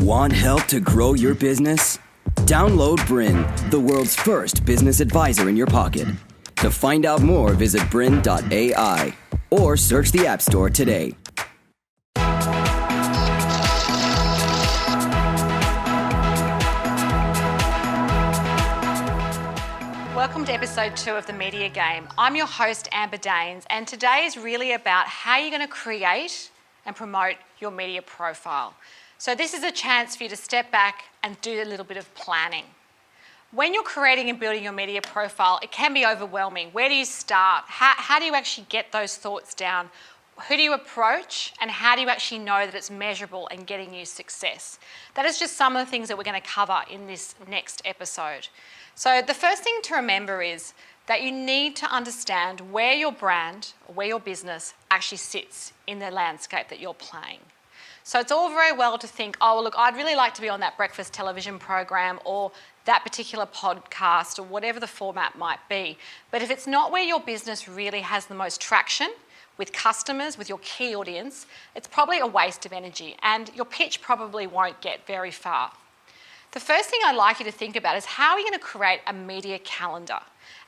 Want help to grow your business? Download Bryn, the world's first business advisor in your pocket. To find out more, visit bryn.ai or search the App Store today. Welcome to episode 2 of The Media Game. I'm your host, Amber Daines, and today is really about how you're going to create and promote your media profile. So this is a chance for you to step back and do a little bit of planning. When you're creating and building your media profile, it can be overwhelming. Where do you start? How do you actually get those thoughts down? Who do you approach? And how do you actually know that it's measurable and getting you success? That is just some of the things that we're going to cover in this next episode. So the first thing to remember is that you need to understand where your brand or where your business actually sits in the landscape that you're playing. So it's all very well to think, oh, well, look, I'd really like to be on that breakfast television program or that particular podcast or whatever the format might be. But if it's not where your business really has the most traction with customers, with your key audience, it's probably a waste of energy and your pitch probably won't get very far. The first thing I'd like you to think about is how are you going to create a media calendar?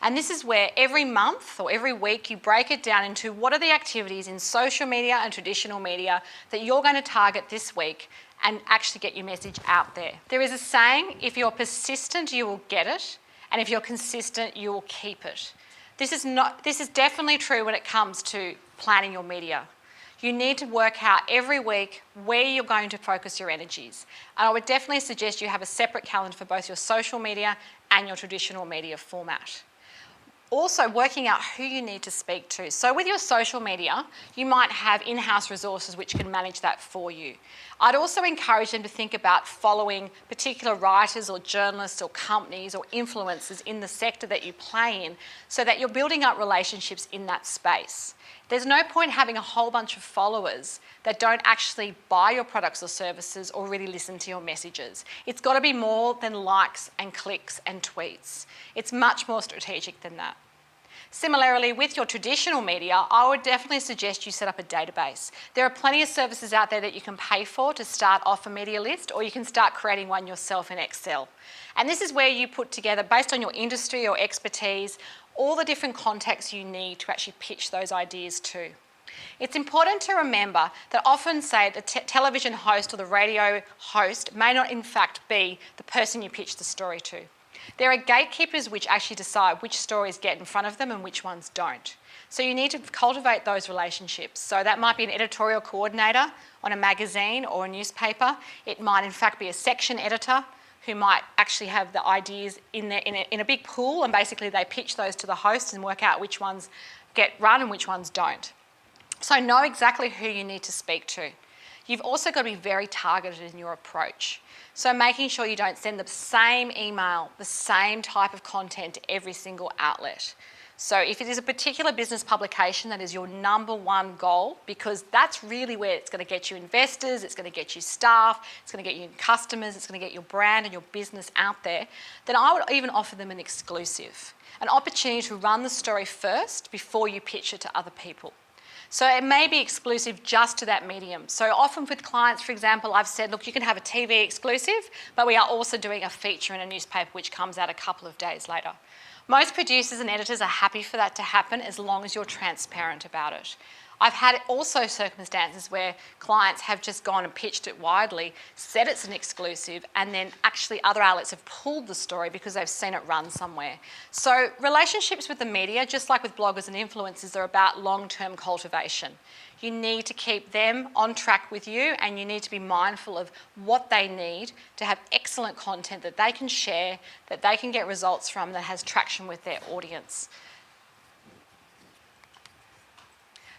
And this is where every month or every week you break it down into what are the activities in social media and traditional media that you're going to target this week and actually get your message out there. There is a saying, if you're persistent, you will get it, and if you're consistent, you will keep it. This is definitely true when it comes to planning your media. You need to work out every week where you're going to focus your energies. And I would definitely suggest you have a separate calendar for both your social media and your traditional media format. Also, working out who you need to speak to. So with your social media, you might have in-house resources which can manage that for you. I'd also encourage them to think about following particular writers or journalists or companies or influencers in the sector that you play in so that you're building up relationships in that space. There's no point having a whole bunch of followers that don't actually buy your products or services or really listen to your messages. It's got to be more than likes and clicks and tweets. It's much more strategic than that. Similarly, with your traditional media, I would definitely suggest you set up a database. There are plenty of services out there that you can pay for to start off a media list, or you can start creating one yourself in Excel. And this is where you put together, based on your industry or expertise, all the different contacts you need to actually pitch those ideas to. It's important to remember that often, say, the television host or the radio host may not in fact be the person you pitch the story to. There are gatekeepers which actually decide which stories get in front of them and which ones don't. So you need to cultivate those relationships. So that might be an editorial coordinator on a magazine or a newspaper. It might in fact be a section editor who might actually have the ideas in a big pool, and basically they pitch those to the host and work out which ones get run and which ones don't. So know exactly who you need to speak to. You've also got to be very targeted in your approach. So making sure you don't send the same email, the same type of content to every single outlet. So if it is a particular business publication that is your number one goal, because that's really where it's going to get you investors, it's going to get you staff, it's going to get you customers, it's going to get your brand and your business out there, then I would even offer them an exclusive, an opportunity to run the story first before you pitch it to other people. So it may be exclusive just to that medium. So often with clients, for example, I've said, look, you can have a TV exclusive, but we are also doing a feature in a newspaper which comes out a couple of days later. Most producers and editors are happy for that to happen as long as you're transparent about it. I've had also circumstances where clients have just gone and pitched it widely, said it's an exclusive, and then actually other outlets have pulled the story because they've seen it run somewhere. So relationships with the media, just like with bloggers and influencers, are about long-term cultivation. You need to keep them on track with you, and you need to be mindful of what they need to have excellent content that they can share, that they can get results from, that has traction with their audience.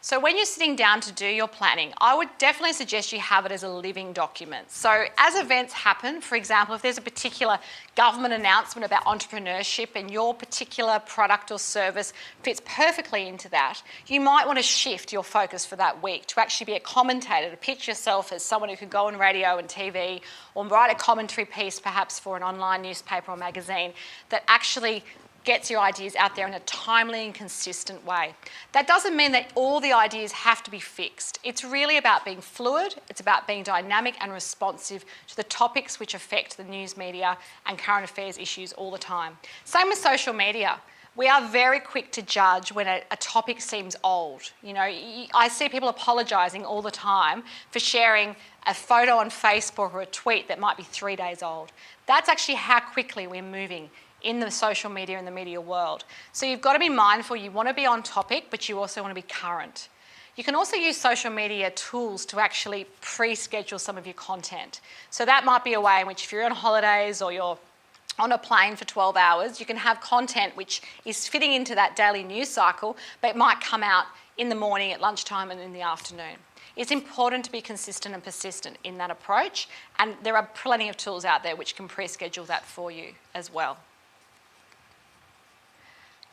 So when you're sitting down to do your planning, I would definitely suggest you have it as a living document. So as events happen, for example, if there's a particular government announcement about entrepreneurship and your particular product or service fits perfectly into that, you might want to shift your focus for that week to actually be a commentator, to pitch yourself as someone who could go on radio and TV or write a commentary piece perhaps for an online newspaper or magazine that actually gets your ideas out there in a timely and consistent way. That doesn't mean that all the ideas have to be fixed. It's really about being fluid, it's about being dynamic and responsive to the topics which affect the news media and current affairs issues all the time. Same with social media. We are very quick to judge when a topic seems old. You know, I see people apologising all the time for sharing a photo on Facebook or a tweet that might be 3 days old. That's actually how quickly we're moving in the social media and the media world. So you've got to be mindful, you want to be on topic, but you also want to be current. You can also use social media tools to actually pre-schedule some of your content. So that might be a way in which if you're on holidays or you're on a plane for 12 hours, you can have content which is fitting into that daily news cycle, but it might come out in the morning, at lunchtime and in the afternoon. It's important to be consistent and persistent in that approach, and there are plenty of tools out there which can pre-schedule that for you as well.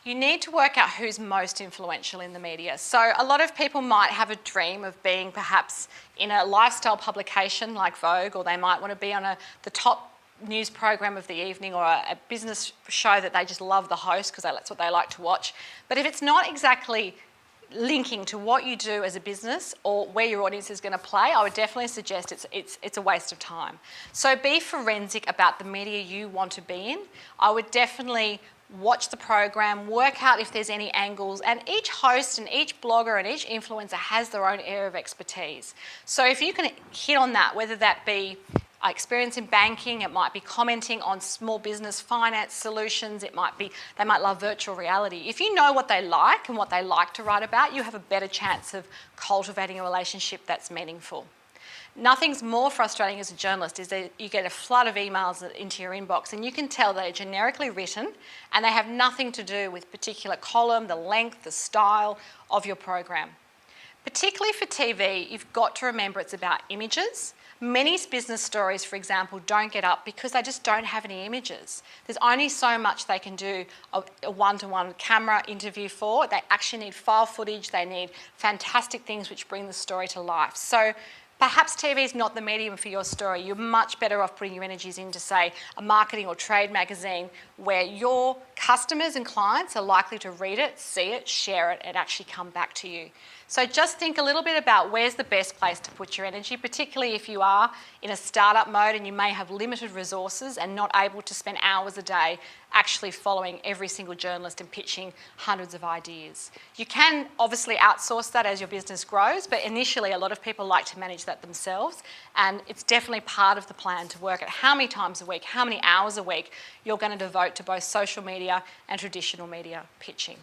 You need to work out who's most influential in the media. So a lot of people might have a dream of being perhaps in a lifestyle publication like Vogue, or they might want to be on the top news program of the evening, or a business show that they just love the host because that's what they like to watch. But if it's not exactly linking to what you do as a business or where your audience is going to play, I would definitely suggest it's a waste of time. So be forensic about the media you want to be in. I would definitely watch the program, work out if there's any angles, and each host and each blogger and each influencer has their own area of expertise. So if you can hit on that, whether that be experience in banking, it might be commenting on small business finance solutions, they might love virtual reality. If you know what they like and what they like to write about, you have a better chance of cultivating a relationship that's meaningful. Nothing's more frustrating as a journalist is that you get a flood of emails into your inbox and you can tell they're generically written and they have nothing to do with particular column, the length, the style of your program. Particularly for TV, you've got to remember it's about images. Many business stories, for example, don't get up because they just don't have any images. There's only so much they can do a one-to-one camera interview for. They actually need file footage. They need fantastic things which bring the story to life. So perhaps TV is not the medium for your story. You're much better off putting your energies into, say, a marketing or trade magazine where your customers and clients are likely to read it, see it, share it, and actually come back to you. So just think a little bit about where's the best place to put your energy, particularly if you are in a startup mode and you may have limited resources and not able to spend hours a day actually following every single journalist and pitching hundreds of ideas. You can obviously outsource that as your business grows, but initially a lot of people like to manage that themselves, and it's definitely part of the plan to work at how many times a week, how many hours a week you're going to devote to both social media and traditional media pitching.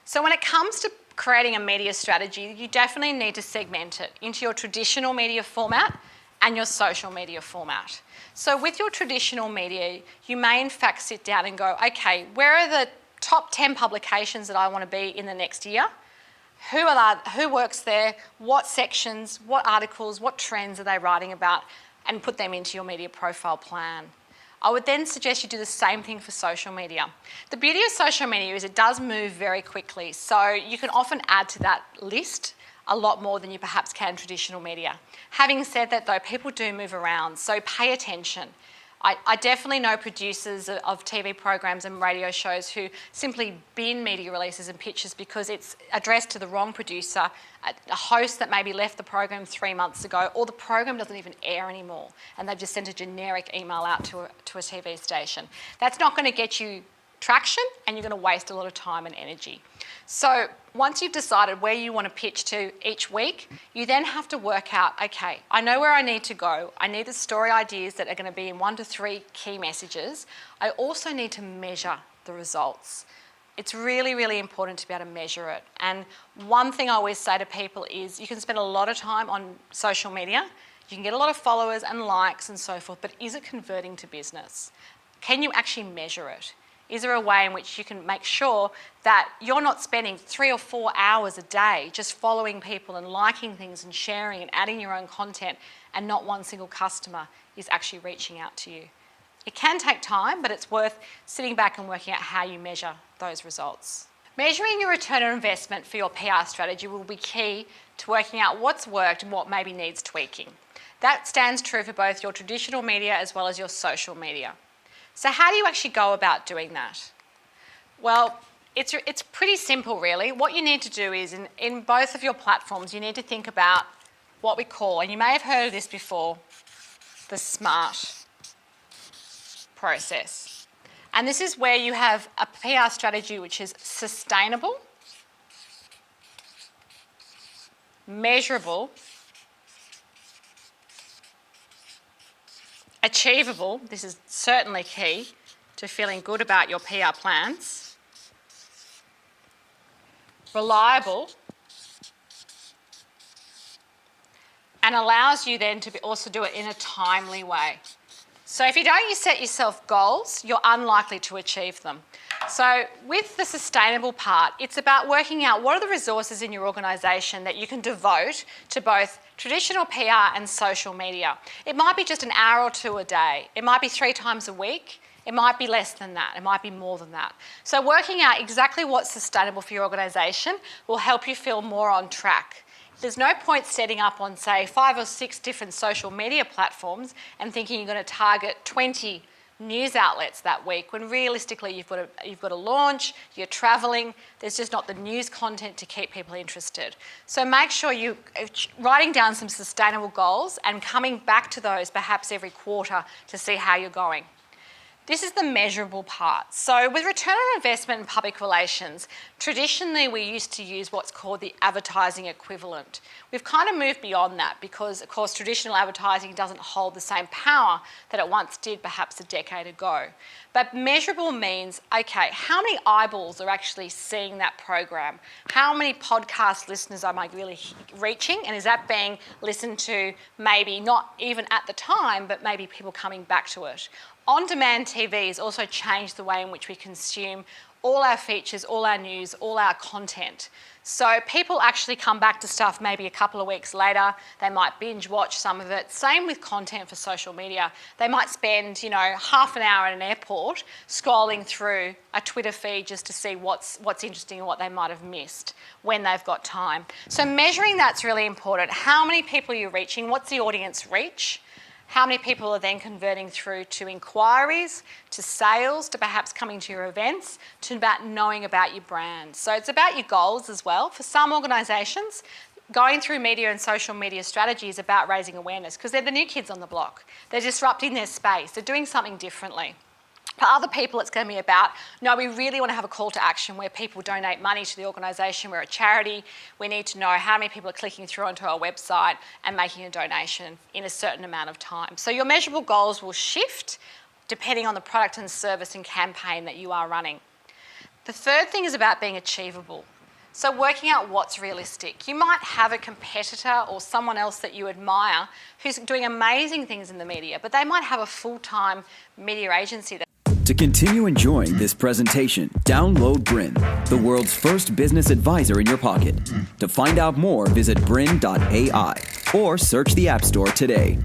So when it comes to creating a media strategy, you definitely need to segment it into your traditional media format and your social media format. So with your traditional media, you may in fact sit down and go, okay, where are the top 10 publications that I want to be in the next year? Who works there? What sections, what articles, what trends are they writing about? And put them into your media profile plan. I would then suggest you do the same thing for social media. The beauty of social media is it does move very quickly, so you can often add to that list a lot more than you perhaps can traditional media. Having said that though, people do move around, so pay attention. I definitely know producers of TV programs and radio shows who simply bin media releases and pitches because it's addressed to the wrong producer, a host that maybe left the program 3 months ago, or the program doesn't even air anymore and they've just sent a generic email out to a TV station. That's not going to get you traction and you're going to waste a lot of time and energy. So once you've decided where you want to pitch to each week, you then have to work out, okay, I know where I need to go. I need the story ideas that are going to be in 1 to 3 key messages. I also need to measure the results. It's really, really important to be able to measure it. And one thing I always say to people is you can spend a lot of time on social media. You can get a lot of followers and likes and so forth, but is it converting to business? Can you actually measure it? Is there a way in which you can make sure that you're not spending 3 or 4 hours a day just following people and liking things and sharing and adding your own content and not one single customer is actually reaching out to you? It can take time, but it's worth sitting back and working out how you measure those results. Measuring your return on investment for your PR strategy will be key to working out what's worked and what maybe needs tweaking. That stands true for both your traditional media as well as your social media. So how do you actually go about doing that? Well, it's pretty simple, really. What you need to do is, in both of your platforms, you need to think about what we call, and you may have heard of this before, the SMART process. And this is where you have a PR strategy which is sustainable, measurable, achievable, this is certainly key to feeling good about your PR plans, reliable, and allows you then to also do it in a timely way. So if you don't set yourself goals, you're unlikely to achieve them. So with the sustainable part, it's about working out what are the resources in your organisation that you can devote to both traditional PR and social media. It might be just an hour or two a day. It might be 3 times a week. It might be less than that. It might be more than that. So working out exactly what's sustainable for your organisation will help you feel more on track. There's no point setting up on, say, 5 or 6 different social media platforms and thinking you're going to target 20 news outlets that week when realistically you've got to launch, you're travelling, there's just not the news content to keep people interested. So make sure you're writing down some sustainable goals and coming back to those perhaps every quarter to see how you're going. This is the measurable part. So with return on investment in public relations, traditionally we used to use what's called the advertising equivalent. We've kind of moved beyond that because, of course, traditional advertising doesn't hold the same power that it once did perhaps a decade ago. But measurable means, okay, how many eyeballs are actually seeing that program? How many podcast listeners am I really reaching? And is that being listened to maybe not even at the time, but maybe people coming back to it? On-demand TV has also changed the way in which we consume all our features, all our news, all our content. So people actually come back to stuff maybe a couple of weeks later. They might binge watch some of it. Same with content for social media. They might spend, half an hour at an airport scrolling through a Twitter feed just to see what's interesting and what they might have missed when they've got time. So measuring that's really important. How many people are you reaching? What's the audience reach? How many people are then converting through to inquiries, to sales, to perhaps coming to your events, to about knowing about your brand. So it's about your goals as well. For some organisations, going through media and social media strategy is about raising awareness because they're the new kids on the block. They're disrupting their space. They're doing something differently. For other people, it's going to be about, no, we really want to have a call to action where people donate money to the organisation. We're a charity. We need to know how many people are clicking through onto our website and making a donation in a certain amount of time. So your measurable goals will shift depending on the product and service and campaign that you are running. The third thing is about being achievable. So working out what's realistic. You might have a competitor or someone else that you admire who's doing amazing things in the media, but they might have a full-time media agency. To continue enjoying this presentation, download Bryn, the world's first business advisor in your pocket. To find out more, visit bryn.ai or search the App Store today.